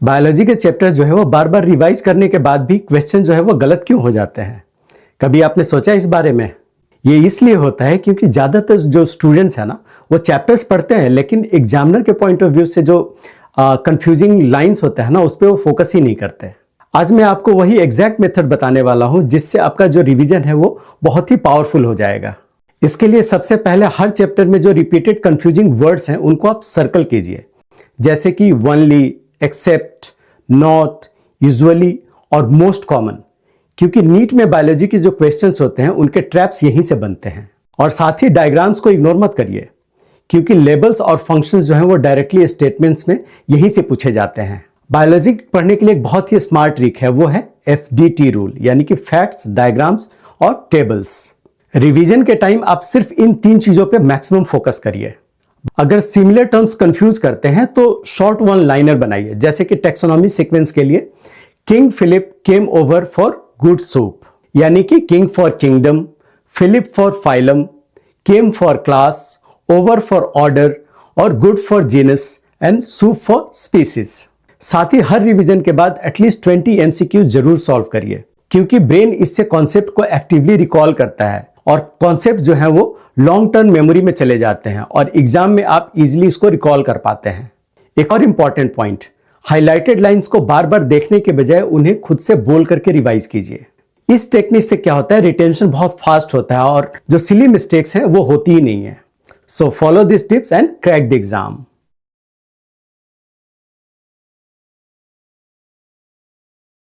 Biology के chapter जो है वो बार बार रिवाइज करने के बाद भी क्वेश्चन जो है वो गलत क्यों हो जाते हैं? कभी आपने सोचा इस बारे में? ये इसलिए होता है क्योंकि ज़्यादातर जो स्टूडेंट्स हैं ना, वो चैप्टर्स पढ़ते हैं लेकिन एग्जामिनर के पॉइंट ऑफ व्यू से जो कंफ्यूजिंग लाइंस होते हैं ना, उस पर वो फोकस ही नहीं करते। आज मैं आपको वही एग्जैक्ट मेथड बताने वाला हूँ जिससे आपका जो रिवीजन है वो बहुत ही पावरफुल हो जाएगा। इसके लिए सबसे पहले हर चैप्टर में जो रिपीटेड कंफ्यूजिंग वर्ड्स हैं उनको आप सर्कल कीजिए, जैसे कि ओनली, एक्सेप्ट, नॉट, यूजुअली और मोस्ट कॉमन। क्योंकि नीट में बायोलॉजी के जो क्वेश्चंस होते हैं उनके ट्रैप्स यहीं से बनते हैं। और साथ ही डायग्राम्स को इग्नोर मत करिए, क्योंकि लेबल्स और फंक्शंस जो हैं वो डायरेक्टली स्टेटमेंट्स में यहीं से पूछे जाते हैं। बायोलॉजी पढ़ने के लिए एक बहुत ही स्मार्ट ट्रिक है, वो है FDT रूल, यानी कि फैक्ट्स, डायग्राम्स और टेबल्स। रिवीजन के टाइम आप सिर्फ इन 3 चीजों पे मैक्सिमम फोकस करिए। अगर सिमिलर टर्म्स कंफ्यूज करते हैं तो शॉर्ट वन लाइनर बनाइए, जैसे कि टेक्सोनॉमी सीक्वेंस के लिए king Philip came over for good soup, यानी कि king for kingdom, Philip for phylum, came for class, over for order और good for genus and soup for species. साथ ही हर रिवीजन के बाद एटलीस्ट 20 MCQ जरूर सॉल्व करिए, क्योंकि ब्रेन इससे कॉन्सेप्ट को एक्टिवली रिकॉल करता है और कॉन्सेप्ट जो है वो लॉन्ग टर्म मेमोरी में चले जाते हैं और एग्जाम में आप इजीली इसको रिकॉल कर पाते हैं। एक और इंपॉर्टेंट पॉइंट, हाइलाइटेड लाइंस को बार बार देखने के बजाय उन्हें खुद से बोल करके रिवाइज कीजिए। इस टेक्निक से क्या होता है, रिटेंशन बहुत फास्ट होता है और जो सिली मिस्टेक्स हैं वो होती ही नहीं है। So follow this tips and crack the exam.